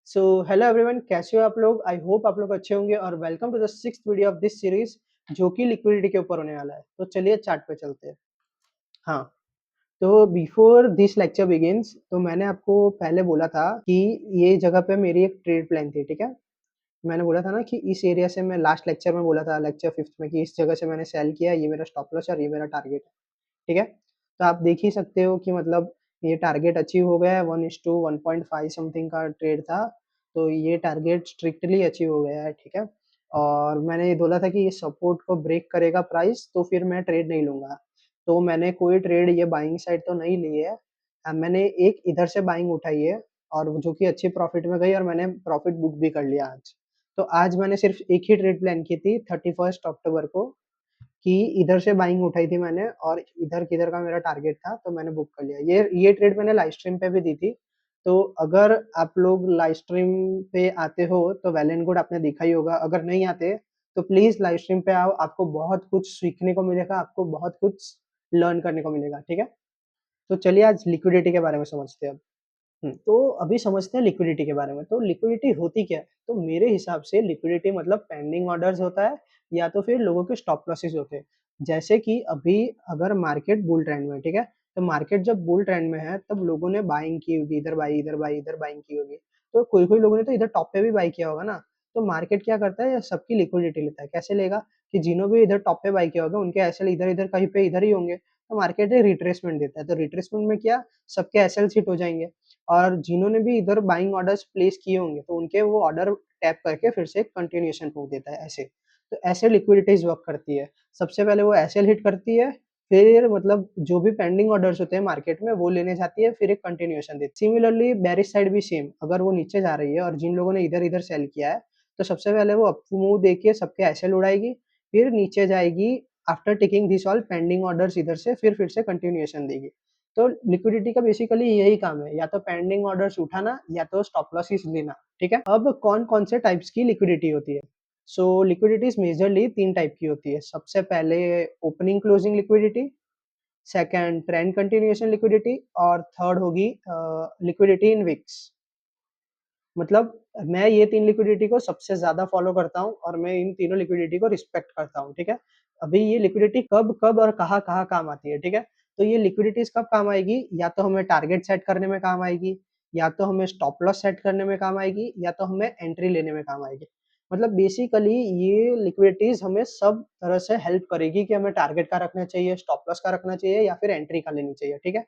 So hello everyone, कैसे हो आप लोग? आई होप आप लोग अच्छे होंगे और welcome to the sixth video of this series जो कि लिक्विडिटी के ऊपर होने वाला है। तो चलिए चार्ट पे चलते हैं। हाँ, तो बिफोर दिस लेक्चर बिगिंस, तो मैंने आपको पहले बोला था कि ये जगह पे मेरी एक ट्रेड प्लान थी, ठीक है? मैंने बोला था ना कि इस एरिया से मैं लास्ट लेक्चर में बोला था, लेक्चर फिफ्थ में, कि इस जगह से मैंने सेल किया, ये मेरा स्टॉप लॉस और ये मेरा टारगेट है, ठीक है? तो आप देख ही सकते हो कि मतलब ये टारगेट अचीव हो गया है। 1:1.5 समथिंग का ट्रेड था, तो ये टारगेट स्ट्रिक्टली अचीव हो गया है, ठीक है? और मैंने ये बोला था कि ये सपोर्ट को ब्रेक करेगा प्राइस, तो फिर मैं ट्रेड नहीं लूँगा। तो मैंने कोई ट्रेड ये बाइंग साइड तो नहीं ली है। मैंने एक इधर से बाइंग उठाई है और जो कि अच्छी प्रॉफिट में गई और मैंने प्रॉफिट बुक भी कर लिया आज। तो आज मैंने सिर्फ एक ही ट्रेड प्लान की थी 31 अक्टूबर को, कि इधर से बाइंग उठाई थी मैंने और इधर किधर का मेरा टारगेट था, तो मैंने बुक कर लिया। ये ट्रेड मैंने लाइव स्ट्रीम पे भी दी थी। तो अगर आप लोग लाइव स्ट्रीम पे आते हो तो वेल एंड गुड, आपने देखा ही होगा। अगर नहीं आते तो प्लीज लाइव स्ट्रीम पे आओ, आपको बहुत कुछ सीखने को मिलेगा, आपको बहुत कुछ लर्न करने को मिलेगा, ठीक है? तो चलिए आज लिक्विडिटी के बारे में समझते हैं अब। तो अभी समझते हैं लिक्विडिटी के बारे में। तो लिक्विडिटी होती क्या है? तो मेरे हिसाब से लिक्विडिटी मतलब पेंडिंग ऑर्डर्स होता है या तो फिर लोगों के स्टॉप लॉसेस होते हैं। जैसे कि अभी अगर मार्केट बुल ट्रेंड में है, ठीक है? तो मार्केट जब बुल ट्रेंड में है तब लोगों ने बाइंग की होगी, इधर बाई, इधर बाई, इधर बाइंग की होगी। तो कोई-कोई लोगों ने तो इधर टॉप पे भी बाई किया होगा ना। तो मार्केट क्या करता है, सबकी लिक्विडिटी लेता है। कैसे लेगा? कि जिन्होंने भी इधर टॉप पे बाई किया होगा उनके एसएल इधर-इधर कहीं पे इधर ही होंगे। तो मार्केट रिट्रेसमेंट देता है। तो रिट्रेसमेंट में क्या, सबके एसएल्स हिट हो जाएँगे। और जिन्होंने भी इधर बाइंग ऑर्डर्स प्लेस किए होंगे तो उनके वो ऑर्डर टैप करके फिर से कंटिन्यूएशन ठोक देता है ऐसे। तो ऐसे लिक्विडिटीज़ वर्क करती है। सबसे पहले वो एसएल हिट करती है, फिर मतलब जो भी पेंडिंग ऑर्डर्स होते हैं मार्केट में वो लेने जाती है, फिर एक कंटिन्यूएशन देती है। सिमिलरली बेयरिश साइड भी सेम, अगर वो नीचे जा रही है और जिन लोगों ने इधर-इधर सेल किया है, तो सबसे पहले वो अप मूव देके सबके एसएल उड़ाएगी, फिर नीचे जाएगी, after taking this all pending orders इधर से फिर से कंटिन्यूएशन देगी। तो लिक्विडिटी का बेसिकली यही काम है, या तो पेंडिंग ऑर्डर्स उठाना या तो स्टॉप लॉसेस लेना, ठीक है? अब कौन-कौन से टाइप्स की लिक्विडिटी होती है? सो लिक्विडिटीज़ मेजरली 3 टाइप की होती है। सबसे पहले opening closing liquidity, second trend continuation liquidity और थर्ड होगी लिक्विडिटी इन विक्स। मतलब मैं ये 3 लिक्विडिटी को सबसे ज़्यादा फ़ॉलो करता हूँ और मैं इन तीनों लिक्विडिटी को रिस्पेक्ट करता हूँ, ठीक है? अभी ये लिक्विडिटी कब-कब और कहाँ-कहाँ काम आती है, ठीक है? तो ये लिक्विडिटीज़ कब काम आएगी? या तो हमें टारगेट सेट करने में काम आएगी, या तो हमें स्टॉप लॉस सेट करने में काम आएगी, या तो हमें एंट्री लेने में काम आएगी। मतलब बेसिकली ये लिक्विडिटीज़ हमें सब तरह से हेल्प करेगी कि हमें टारगेट का रखना चाहिए, स्टॉप लॉस का रखना चाहिए या फिर एंट्री का लेनी चाहिए, ठीक है?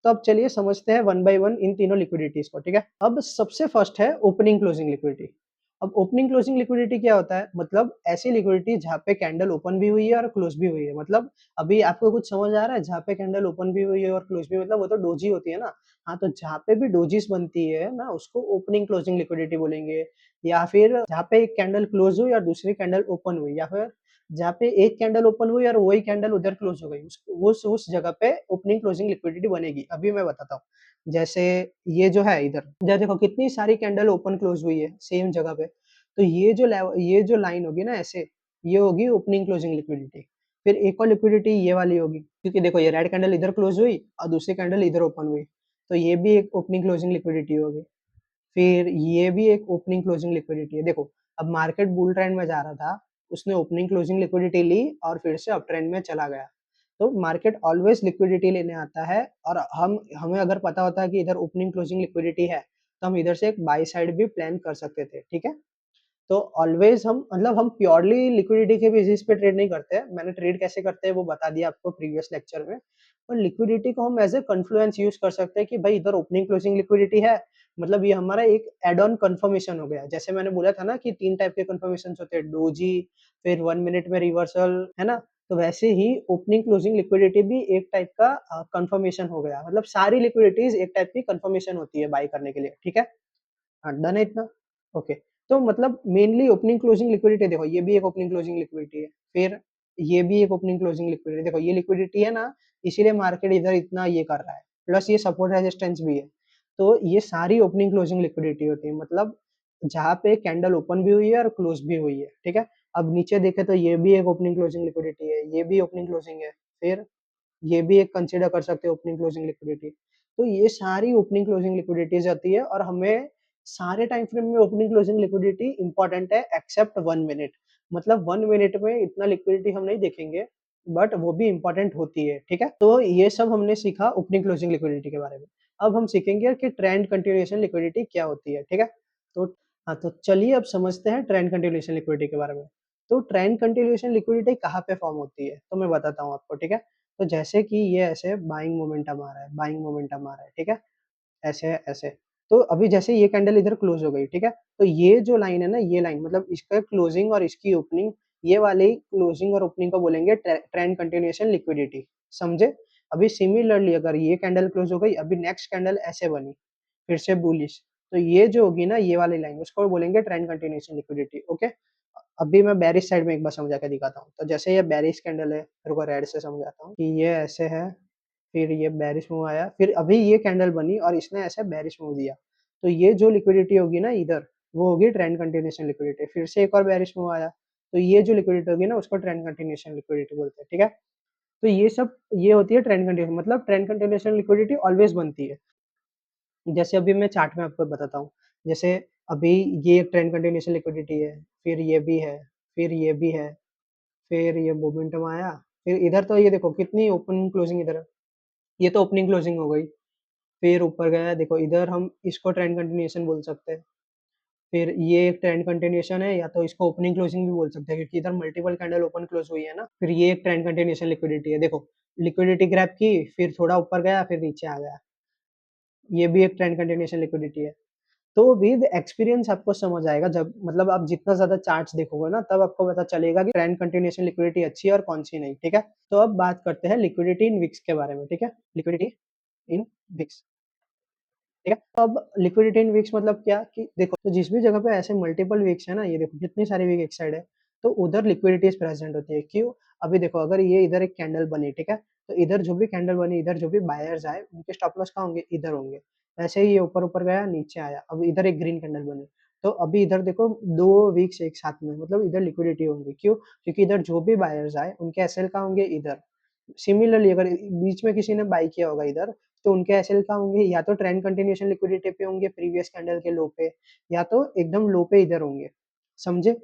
तो अब चलिए समझते हैं वन बाय वन इन तीनों लिक्विडिटीज़ को, ठीक है? अब सबसे फर्स्ट है ओपनिंग क्लोजिंग लिक्विडिटी। अब ओपनिंग क्लोजिंग लिक्विडिटी क्या होता है? मतलब ऐसी लिक्विडिटी जहाँ पे कैंडल ओपन भी हुई है और क्लोज़ भी हुई है। मतलब अभी आपको कुछ समझ आ रहा है? जहाँ पे कैंडल ओपन भी हुई है और क्लोज़ भी, मतलब वो तो डोजी होती है ना? हाँ, तो जहाँ पे भी डोजीज़ बनती है ना, उसको ओपनिंग क्लोजिंग लिक्विडिटी बोलेंगे। या फिर जहाँ पे एक कैंडल क्लोज़ हुई और दूसरी कैंडल ओपन हुई, या फिर जहाँ पे एक कैंडल ओपन हुई और वही कैंडल उधर क्लोज हो गई, उस जगह पे ओपनिंग क्लोजिंग लिक्विडिटी बनेगी। अभी मैं बताता हूँ। जैसे ये जो है इधर, इधर देखो कितनी सारी कैंडल ओपन क्लोज हुई है सेम जगह पे। तो ये जो लाइन होगी ना ऐसे, ये होगी ओपनिंग क्लोजिंग लिक्विडिटी। फिर एक और लिक्विडिटी ये वाली होगी, क्योंकि देखो ये रेड कैंडल इधर क्लोज हुई और दूसरी कैंडल इधर ओपन हुई, तो ये भी एक ओपनिंग क्लोजिंग लिक्विडिटी होगी। फिर ये भी एक ओपनिंग क्लोजिंग लिक्विडिटी है। देखो, अब मार्केट बुल ट्रेंड में जा रहा था, उसने ओपनिंग क्लोजिंग लिक्विडिटी ली और फिर से अप ट्रेंड में चला गया। तो मार्केट ऑलवेज लिक्विडिटी लेने आता है, और हमें अगर पता होता है कि इधर ओपनिंग क्लोजिंग लिक्विडिटी है, तो हम इधर से एक बाय साइड भी प्लान कर सकते थे, ठीक है? तो ऑलवेज हम मतलब हम प्योरली लिक्विडिटी के बेसिस पे ट्रेड नहीं करते हैं। मैंने ट्रेड कैसे करते हैं वो बता दिया आपको प्रीवियस लेक्चर में। और लिक्विडिटी को हम एज़ अ कन्फ्लुएंस यूज़ कर सकते हैं कि भाई इधर ओपनिंग क्लोजिंग लिक्विडिटी है, मतलब ये हमारा एक ऐड ऑन कन्फर्मेशन हो गया। जैसे मैंने बोला था ना कि 3 टाइप के कन्फर्मेशंस होते हैं, डोजी, फिर 1 मिनट में रिवर्सल, है ना? तो वैसे ही ओपनिंग क्लोजिंग लिक्विडिटी भी एक टाइप का कन्फर्मेशन हो गया। मतलब सारी लिक्विडिटीज़ एक टाइप की कन्फर्मेशन होती है बाय करने के लिए, ठीक है? हाँ, डन है इतना? ओके। तो मतलब मेनली ओपनिंग क्लोजिंग लिक्विडिटी देखो, ये भी एक ओपनिंग क्लोजिंग लिक्विडिटी है। फिर ये भी एक ओपनिंग क्लोजिंग लिक्विडिटी, देखो ये लिक्विडिटी है ना, इसीलिए मार्केट इधर इतना ये कर रहा है। प्लस ये सपोर्ट रेजिस्टेंस भी है। तो ये सारी ओपनिंग क्लोजिंग लिक्विडिटी होती है, मतलब जहाँ पे कैंडल ओपन भी हुई है और क्लोज भी हुई है, ठीक है? अब नीचे देखें तो ये भी एक ओपनिंग क्लोजिंग लिक्विडिटी है, ये भी ओपनिंग क्लोजिंग है। फिर ये भी एक कंसीडर कर सकते हैं ओपनिंग क्लोजिंग लिक्विडिटी। तो ये सारी ओपनिंग क्लोजिंग लिक्विडिटीज़ आती है और हमें सारे टाइम फ्रेम में ओपनिंग क्लोजिंग लिक्विडिटी इंपॉर्टेंट है एक्सेप्ट 1 मिनट। मतलब 1 मिनट में इतना लिक्विडिटी हम नहीं देखेंगे, बट वो भी इंपॉर्टेंट होती है, ठीक है। तो ये सब हमने सीखा ओपनिंग क्लोजिंग लिक्विडिटी के बारे में। अब हम सीखेंगे कि ट्रेंड कंटिन्यूएशन लिक्विडिटी क्या होती है, ठीक है। तो हाँ, तो चलिए अब समझते हैं ट्रेंड कंटिन्यूएशन लिक्विडिटी के बारे में। तो ट्रेंड कंटिन्यूएशन लिक्विडिटी कहाँ पे फॉर्म होती है, तो मैं बताता हूँ आपको, ठीक है। तो जैसे कि ये ऐसे बाइंग मोमेंटम आ रहा है, बाइंग मोमेंटम आ रहा है, ठीक है, ऐसे है, ऐसे। तो अभी जैसे ये कैंडल इधर क्लोज हो गई, ठीक है। तो ये जो लाइन है ना, ये लाइन मतलब इसका क्लोजिंग और इसकी ओपनिंग, ये वाली क्लोजिंग और ओपनिंग को बोलेंगे ट्रेंड कंटिन्यूएशन लिक्विडिटी, समझे। अभी सिमिलरली अगर ये कैंडल क्लोज हो गई, अभी नेक्स्ट कैंडल ऐसे बनी, फिर से बुलिश, तो ये जो होगी ना ये वाली लाइन, उसको बोलेंगे ट्रेंड कंटिन्यूएशन लिक्विडिटी, ओके। अभी मैं बेरिश साइड में एक बार समझा के दिखाता हूँ। तो जैसे ये बेरिश कैंडल है, मेरे को रेड से समझाता हूँ कि ये ऐसे है, फिर ये बेरिश मूव आया, फिर अभी ये कैंडल बनी और इसने ऐसे बेरिश मूव दिया। तो ये जो लिक्विडिटी होगी ना इधर, वो होगी ट्रेंड कंटिन्यूएशन लिक्विडिटी। फिर से एक और बेरिश मूव आया, तो ये जो लिक्विडिटी होगी ना उसको ट्रेंड कंटिन्यूएशन लिक्विडिटी बोलते हैं, ठीक है। तो ये सब ये होती है ट्रेंड कंटिन्यूएशन, मतलब ट्रेंड कंटिन्यूएशन लिक्विडिटी ऑलवेज बनती है। जैसे अभी मैं चार्ट में आपको बताता हूँ। जैसे अभी ये एक ट्रेंड कंटिन्यूएशन लिक्विडिटी है, फिर ये भी है, फिर ये भी है, फिर ये मोमेंटम आया, फिर इधर तो ये देखो कितनी ओपन क्लोजिंग इधर है। ये तो ओपनिंग क्लोजिंग हो गई। फिर ऊपर गया, देखो इधर हम इसको ट्रेंड कंटिन्यूएशन बोल सकते हैं। फिर ये एक ट्रेंड कंटिन्यूएशन है, या तो इसको ओपनिंग क्लोजिंग भी बोल सकते हैं क्योंकि इधर मल्टीपल कैंडल ओपन क्लोज हुई है ना। फिर ये एक ट्रेंड कंटिन्यूएशन लिक्विडिटी है, देखो लिक्विडिटी ग्रैब की, फिर थोड़ा ऊपर गया, फिर नीचे आ गया। ये भी एक ट्रेंड कंटिन्यूएशन लिक्विडिटी है। तो विद एक्सपीरियंस आपको समझ आएगा, जब मतलब आप जितना ज़्यादा चार्ट्स देखोगे ना, तब आपको पता चलेगा कि ट्रेंड कंटिन्यूएशन लिक्विडिटी अच्छी है और कौन-सी नहीं, ठीक है? तो अब बात करते हैं लिक्विडिटी इन विक्स के बारे में, ठीक है? Liquidity in wicks. ठीक है? तो अब लिक्विडिटी इन वीक्स मतलब क्या कि देखो, तो जिस भी जगह पे ऐसे मल्टीपल वीक्स है ना, ये देखो कितनी सारी वीक एक साइड है, तो उधर लिक्विडिटीज़ प्रेज़ेंट होती है। क्यों? अभी देखो अगर ये इधर एक कैंडल बनी, ठीक है? तो इधर जो भी कैंडल बनी, इधर जो भी बायर्स आए, उनके स्टॉप लॉस कहाँ होंगे? इधर होंगे। ऐसे ही ये ऊपर-ऊपर गया, नीचे आया, अब इधर एक ग्रीन कैंडल बनी। तो अभी इधर देखो 2 वीक्स एक साथ में, मतलब इधर लिक्विडिटी होंगी। क्यों? क्योंकि इधर जो भी बायर्स आए, उनके एसएल कहाँ होंगे? इधर। सिमिलरली अगर बीच में किसी ने बाय किया होगा इधर, तो उनके एसएल कहाँ होंगे? या तो ट्रेंड कंटिन्यूएशन लिक्विडिटी पे होंगे प्रीवियस कैंडल के लो पे, या तो एकदम लो पे इधर होंगे, समझे?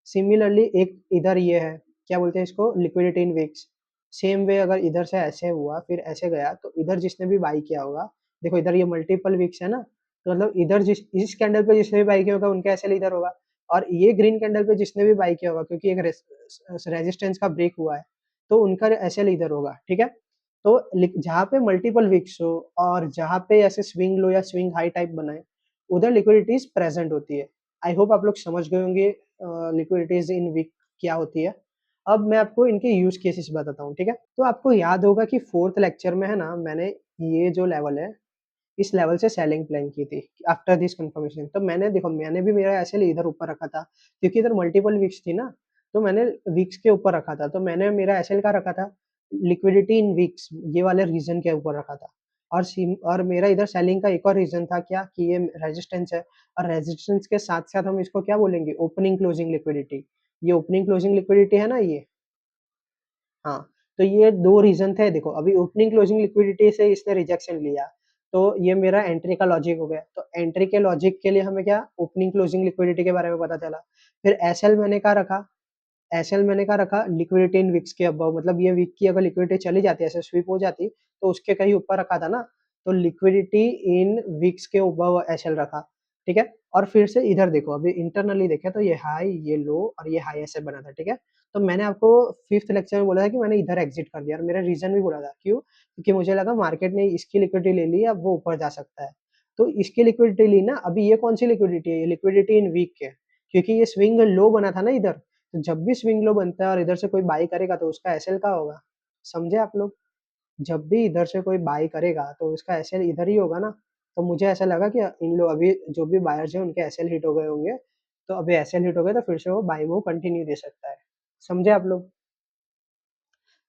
सिमिलरली एक इधर ये है, क्या बोलते हैं इसको? Liquidity in weeks. Same way अगर इधर से ऐसे हुआ, फिर ऐसे गया, तो इधर जिसने भी बाय किया होगा, देखो इधर ये मल्टीपल वीक्स है ना, तो मतलब इधर जिस इस कैंडल पे जिसने भी बाय किया होगा, उनका एसएल इधर होगा, और ये ग्रीन कैंडल पे जिसने भी बाय किया होगा, क्योंकि एक रेजिस्टेंस का ब्रेक हुआ है, तो उनका एसएल इधर होगा, ठीक है? तो जहाँ पे मल्टीपल वीक्स हो और जहाँ पे ऐसे स्विंग लो या स्विंग हाई टाइप बनाए, उधर लिक्विडिटीज़ प्रेज़ेंट होती है। आई होप आप लोग समझ गए होंगे लिक्विडिटीज़ इन वीक क्या होती है। अब मैं आपको इनके यूज़ केसेस बताता हूँ, ठीक है? तो आपको याद होगा कि 4th लेक्चर में है ना, मैंने ये जो लेवल है, इस लेवल से सेलिंग प्लान की थी आफ्टर दिस कंफर्मेशन। तो मैंने देखो, मैंने भी मेरा एसएल इधर ऊपर रखा था, क्योंकि इधर मल्टीपल वीक्स थी ना, तो मैंने वीक्स के ऊपर रखा था। तो मैंने मेरा एसएल कहाँ रखा था? लिक्विडिटी इन वीक्स, ये वाले रीजन के ऊपर रखा था। और मेरा इधर सेलिंग का एक और रीजन था क्या, कि ये रेजिस्टेंस है, और रेजिस्टेंस के साथ-साथ हम इसको क्या बोलेंगे? Opening closing liquidity. ये ओपनिंग क्लोजिंग लिक्विडिटी है ना ये, हाँ, तो ये 2 रीज़न थे देखो, अभी ओपनिंग क्लोजिंग लिक्विडिटी से इसने रिजेक्शन लिया, तो ये मेरा एंट्री का लॉजिक हो गया। तो एंट्री के लॉजिक के लिए हमें क्या, ओपनिंग क्लोजिंग लिक्विडिटी के बारे में पता चला। फिर एसएल मैंने कहाँ रखा? एसएल मैंने कहाँ रखा? लिक्विडिटी इन वीक्स के अबव, मतलब ये वीक की अगर लिक्विडिटी चली जाती, ऐसे स्वीप हो जाती, तो उसके कहीं ऊपर रखा था ना, तो लिक्विडिटी इन वीक्स के अबव एसएल रखा, ठीक है? और फिर से इधर देखो, अभी इंटरनली देखें तो ये हाई, ये लो और ये हाई ऐसे बना था, ठीक है? तो मैंने आपको 5th लेक्चर में बोला था कि मैंने इधर एग्ज़िट कर दिया, और मेरा रीज़न भी बोला था, क्यों? क्योंकि मुझे लगा मार्केट ने इसकी लिक्विडिटी ले ली, अब वो ऊपर जा सकता है। तो इसकी लिक्विडिटी ली ना, अभी ये कौन-सी लिक्विडिटी है? ये लिक्विडिटी इन वीक है, क्योंकि ये स्विंग लो बना था ना इधर, तो जब भी स्विंग लो बनता है और इधर से कोई बाय करेगा, तो उसका एसएल कहाँ होगा? समझे आप लोग? जब भी इधर से कोई बाय करेगा, तो उसका एसएल इधर ही होगा ना। तो मुझे ऐसा लगा कि इन लोग अभी जो भी बायर्स हैं उनके एसएल हिट हो गए होंगे, तो अभी एसएल हिट हो गए तो फिर से वो बाय मूव कंटिन्यू दे सकता है। समझे आप लोग?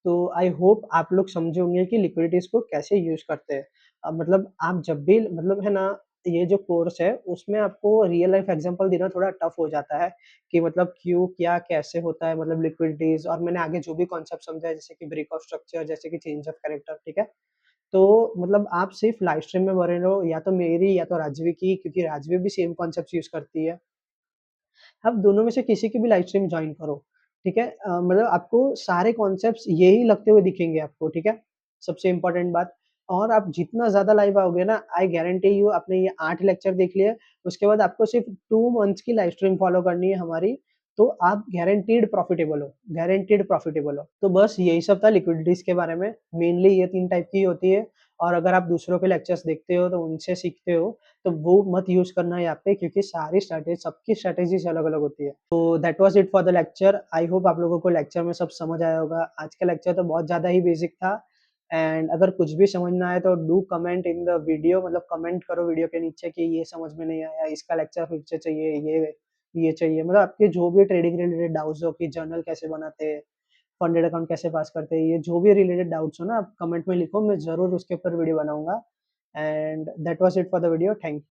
तो आई होप आप लोग समझे होंगे कि लिक्विडिटीज़ को कैसे यूज़ करते हैं। मतलब आप जब भी मतलब है ना, ये जो कोर्स है उसमें आपको रियल लाइफ एग्ज़ाम्पल देना थोड़ा टफ हो जाता है, कि मतलब क्यों, क्या, कैसे होता है, मतलब लिक्विडिटीज़, और मैंने आगे जो भी कॉन्सेप्ट समझा है, जैसे कि ब्रेक ऑफ स्ट्रक्चर, जैसे कि चेंज ऑफ कैरेक्टर, ठीक है? तो मतलब आप सिर्फ लाइव स्ट्रीम में बने रहो, या तो मेरी या तो राजवी की, क्योंकि राजवी भी सेम कॉन्सेप्ट यूज़ करती है। आप दोनों में से किसी की भी लाइव स्ट्रीम जॉइन करो, ठीक है? मतलब आपको सारे कॉन्सेप्ट्स यही लगते हुए दिखेंगे आपको, ठीक है? सबसे इम्पोर्टेंट बात। और आप जितना ज़्यादा लाइव आओगे ना, आई गारंटी यू, आपने ये 8 लेक्चर देख लिए, उसके बाद आपको सिर्फ 2 मंथ्स की लाइव स्ट्रीम फॉलो करनी है हमारी, तो आप गारंटीड प्रॉफिटेबल हो। तो बस यही सब था लिक्विडिटीज़ के बारे में। मेनली ये 3 टाइप की होती है, और अगर आप दूसरों के लेक्चर्स देखते हो, तो उनसे सीखते हो, तो वो मत यूज़ करना यहाँ पे, क्योंकि सारी स्ट्रैटेजी, सबकी स्ट्रैटेजीज़ अलग-अलग होती है। तो that was it for the lecture. I hope आप लोगों को लेक्चर में सब समझ आया होगा। आज का लेक्चर तो बहुत ज़्यादा ही बेसिक था, एंड अगर कुछ भी समझ ना आए तो do comment in the video, मतलब कमेंट करो वीडियो के नीचे कि ये समझ में नहीं आया, इसका लेक्चर फिर से चाहिए, ये चाहिए। मतलब आपके जो भी ट्रेडिंग रिलेटेड डाउट्स हो, कि जर्नल कैसे बनाते हैं, फंडेड अकाउंट कैसे पास करते हैं, ये जो भी रिलेटेड डाउट्स हो ना, आप कमेंट में लिखो, मैं ज़रूर उसके ऊपर वीडियो बनाऊँगा। And that was it for the video. Thank